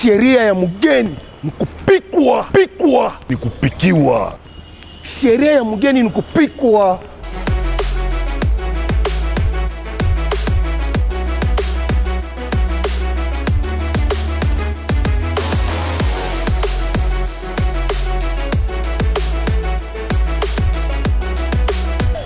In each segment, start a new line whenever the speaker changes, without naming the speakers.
Sheria ya mugeni nikupikwa. Nikupikiwa. Sheria ya mugeni nikupikwa.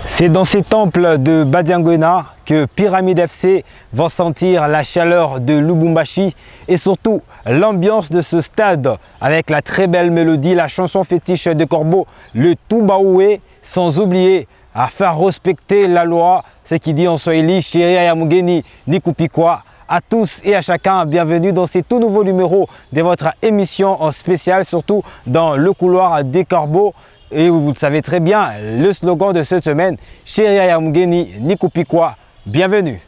C'est dans ces temples de Badiangona que Pyramide FC va sentir la chaleur de Lubumbashi et surtout l'ambiance de ce stade avec la très belle mélodie, la chanson fétiche de Corbeau, le Tubaoué, sans oublier à faire respecter la loi, ce qui dit en Swahili, Sheria ya mugeni nikupikwa. À tous et à chacun, bienvenue dans ce tout nouveau numéro de votre émission en spécial, surtout dans le couloir des Corbeaux. Et vous le savez très bien, le slogan de cette semaine, Sheria ya mugeni nikupikwa. Bienvenue.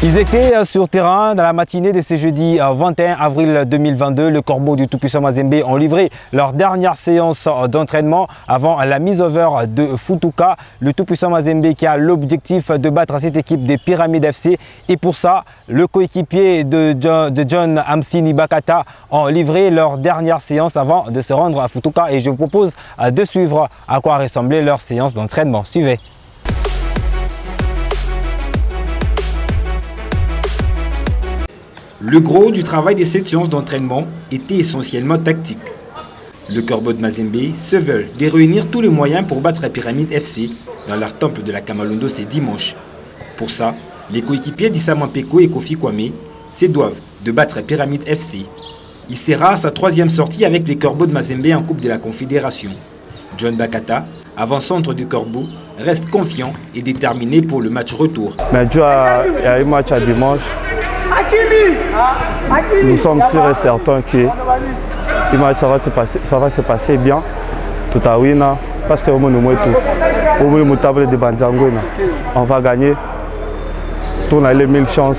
Ils étaient sur terrain dans la matinée de ce jeudi 21 avril 2022. Le Corbeau du tout-puissant Mazembe ont livré leur dernière séance d'entraînement avant la mise over de Futuka. Le tout-puissant Mazembe qui a l'objectif de battre cette équipe des Pyramides FC. Et pour ça, le coéquipier de John Amsini Bakata ont livré leur dernière séance avant de se rendre à Futuka. Et je vous propose de suivre à quoi ressemblait leur séance d'entraînement. Suivez.
Le gros du travail de cette séance d'entraînement était essentiellement tactique. Le Corbeau de Mazembe se veulent de réunir tous les moyens pour battre la Pyramide FC dans leur temple de la Kamalondo ce dimanche. Pour ça, les coéquipiers d'Issa Mampeko et Kofi Kwame se doivent de battre la Pyramide FC. Il sera à sa troisième sortie avec les Corbeaux de Mazembe en Coupe de la Confédération. John Bakata, avant-centre du Corbeau, reste confiant et déterminé pour le match retour.
Mais il y a un match à dimanche. Nous sommes sûrs et certains que ça va se passer bien tout à l'heure parce que on va gagner. On a les 1000 chances.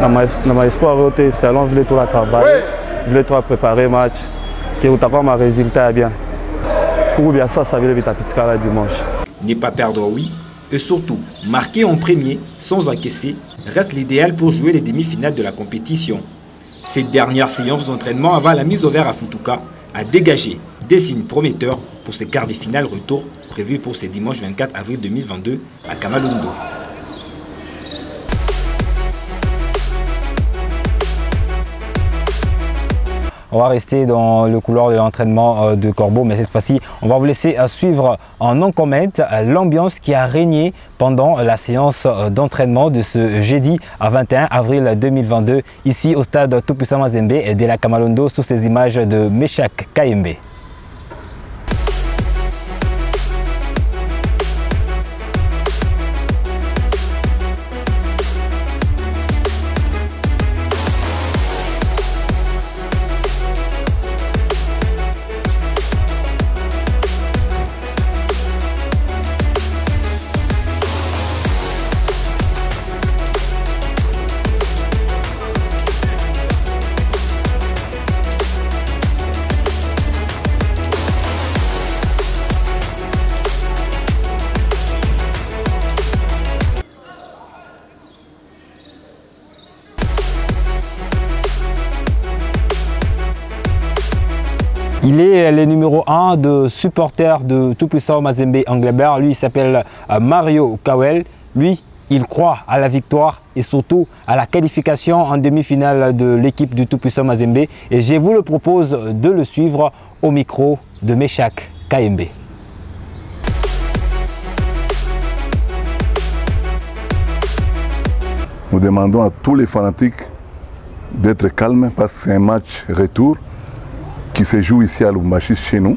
Dans espoir, selon je voulais tout travailler, je voulais tout préparer le match, que vous avez un résultat bien. Pour bien ça veut dire que dimanche.
Ne pas perdre, oui, et surtout marquer en premier sans encaisser reste l'idéal pour jouer les demi-finales de la compétition. Cette dernière séance d'entraînement avant la mise au vert à Futuka a dégagé des signes prometteurs pour ces quarts de finale retour prévus pour ce dimanche 24 avril 2022 à Kamalondo.
On va rester dans le couloir de l'entraînement de Corbeau, mais cette fois-ci, on va vous laisser suivre en non-comment l'ambiance qui a régné pendant la séance d'entraînement de ce jeudi à 21 avril 2022, ici au stade Tout-Puissant Mazembe et de la Kamalondo, sous ces images de Meshak Kayembe. Il est le numéro 1 de supporter de Tout-Puissant Mazembe Anglebert. Lui, il s'appelle Mario Kawel. Lui, il croit à la victoire et surtout à la qualification en demi-finale de l'équipe du Tout-Puissant Mazembe. Et je vous le propose de le suivre au micro de Meshak Kayembe.
Nous demandons à tous les fanatiques d'être calmes parce que c'est un match retour qui se joue ici à Lubumbashi chez nous.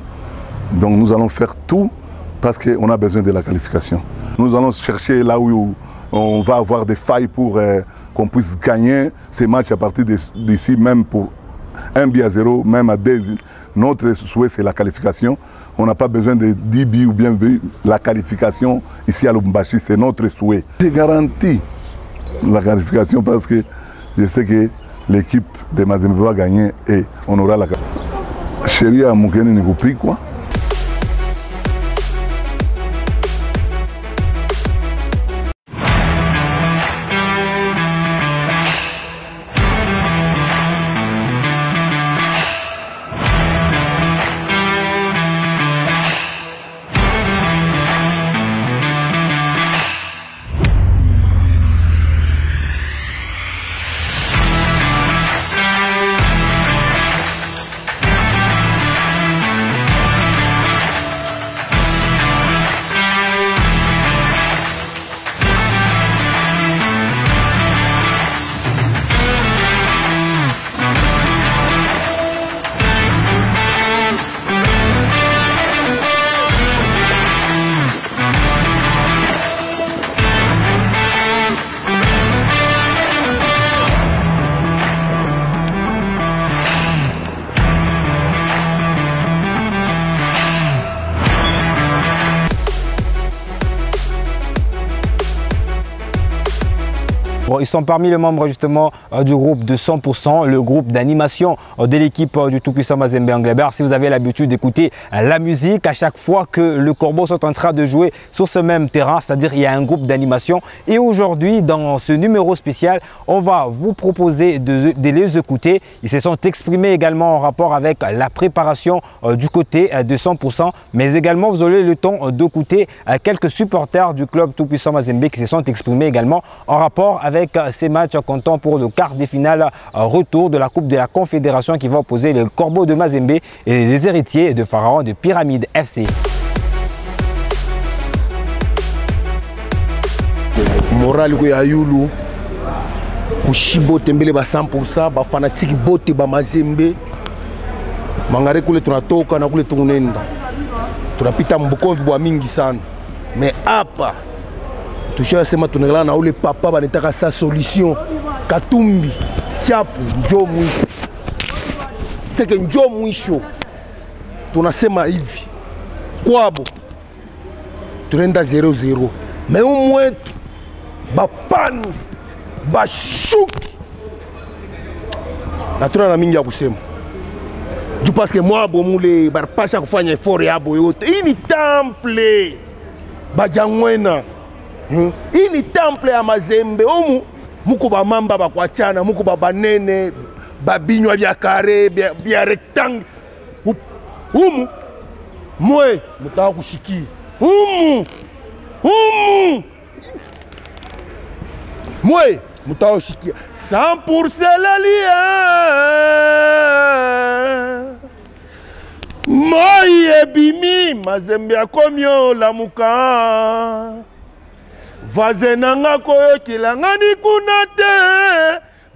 Donc nous allons faire tout parce qu'on a besoin de la qualification. Nous allons chercher là où on va avoir des failles pour qu'on puisse gagner ces matchs à partir d'ici, même pour 1-0, même à notre souhait c'est la qualification. On n'a pas besoin de 10 buts ou bien la qualification ici à Lubumbashi, c'est notre souhait. J'ai garanti la qualification parce que je sais que l'équipe de Mazembe va gagner et on aura la qualification. Chérie à Mugeni Nikupi quoi.
Bon, ils sont parmi les membres justement du groupe de 100%, le groupe d'animation de l'équipe du tout-puissant Mazembe Englebert. Si vous avez l'habitude d'écouter la musique à chaque fois que le Corbeau sont en train de jouer sur ce même terrain, c'est-à-dire il y a un groupe d'animation. Et aujourd'hui, dans ce numéro spécial, on va vous proposer de les écouter. Ils se sont exprimés également en rapport avec la préparation du côté de 100%, mais également vous aurez le temps d'écouter quelques supporters du club tout-puissant Mazembe qui se sont exprimés également en rapport avec ces matchs comptant pour le quart de finale retour de la Coupe de la Confédération qui va opposer le Corbeau de Mazembe et les héritiers de Pharaon de Pyramide FC.
Moral ya yulu kushibo tembele ba 100% ba fanatique bote ba Mazembe mangare kule tunatoka na kule tunenda tunapita mbukonzi bwa mingi sana mais hapa tushasema tunalala na ule papa banitaka sa solution Katumbi chapu njo mwisho seke njo mwisho tunasema hivi kwabo tunaenda 0-0 mais umwetu bapani bashuki na tuna na mingi ya kusema juu paske mwabo mule barapasha kufanya effort yabo yote. Hii ni temple bajangwena, hii ni temple ya Mazembe. Omu muko ba mamba bakwachana, muko ba banene babinywa bya kare bya rectangle. Umu mwe mutaka kushiki umu mwe mutaka kushikia 100% lalia moye bimi Mazembe akomyo lamuka vazenanga koyokela ngani kuna te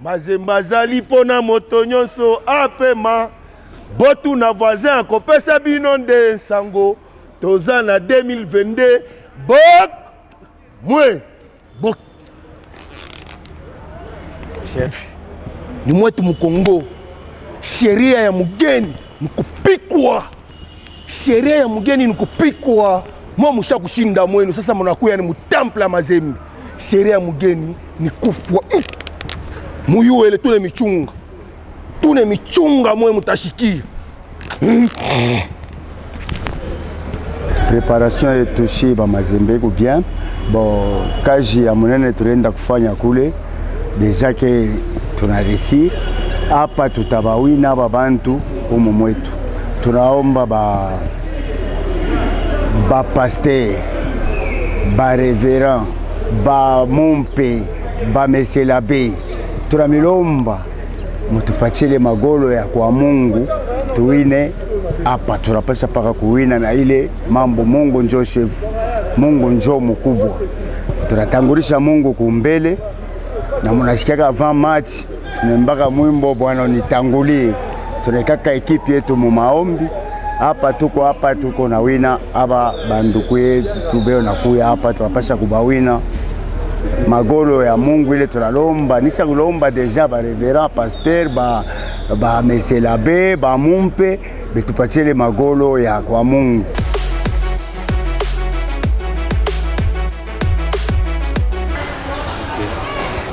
Mazembe azali pona moto nyonso apema botu na voisin akopesa bino nde sango toza na 2022 bok mwe bok chef ni mwetu Mkongo. Sheria ya mugeni nikupikwa, sheria ya mugeni nikupikwa. Mwa musha kushinda mwenu, sasa mnakuya ni mutampla Mazembe. Sheria ya mugeni ni kufwa. Muyuele tune michunga mwe mutashikia.
Préparation est touchée ba Mazembe ou bien bon kaji ya munene tunaenda kufanya kule deja ke tunaresi hapa tutabawina babantu umu mwetu. Tunaomba ba pasteur, ba reverend, ba mumpe, ba monsieur l'abbé. Tunamilomba mutupachile magolo ya kwa Mungu tuwine hapa. Tunapasha paka kuwina na ile mambo. Mungu njo chef, Mungu njo mkubwa. Tunatangulisha Mungu kumbele na munashikaka avant match tunembaka mwimbo Bwana nitangulie. Tunekaka ekipi yetu mu maombi hapa, tuko na wina aba banduku yetu beo nakuya hapa, tunapasha kubawina magolo ya Mungu ile tunalomba. Nisha kulomba deja ba reverend pasteur ba bamesela be bamumpe betupatie ile magolo ya kwa Mungu.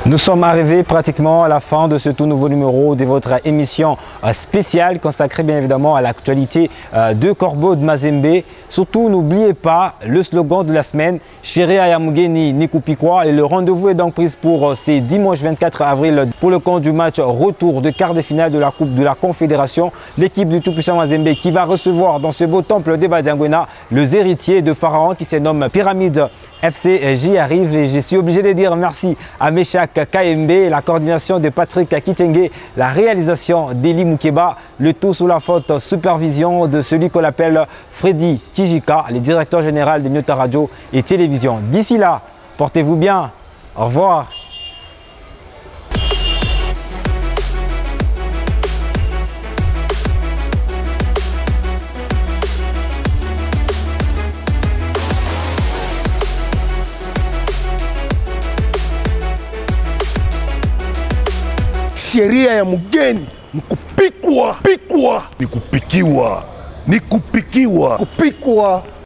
Nous sommes arrivés pratiquement à la fin de ce tout nouveau numéro de votre émission spéciale consacrée bien évidemment à l'actualité de Corbeau de Mazembe. Surtout, n'oubliez pas le slogan de la semaine, Chéri Ayamugeni Nikupikwa. Et le rendez-vous est donc pris pour ce dimanche 24 avril pour le compte du match retour de quart de finale de la Coupe de la Confédération. L'équipe du tout-puissant Mazembe qui va recevoir dans ce beau temple de Badianguena les héritiers de Pharaon qui se nomme Pyramide FC. J'y arrive et je suis obligé de dire merci à Meshak KMB, la coordination de Patrick Kitenge, la réalisation d'Eli Moukeba, le tout sous la faute supervision de celui qu'on appelle Freddy Tijika, le directeur général de Nyota Radio et Télévision. D'ici là, portez-vous bien. Au revoir.
Sheria ya mugeni nikupikwa, nikupikiwa.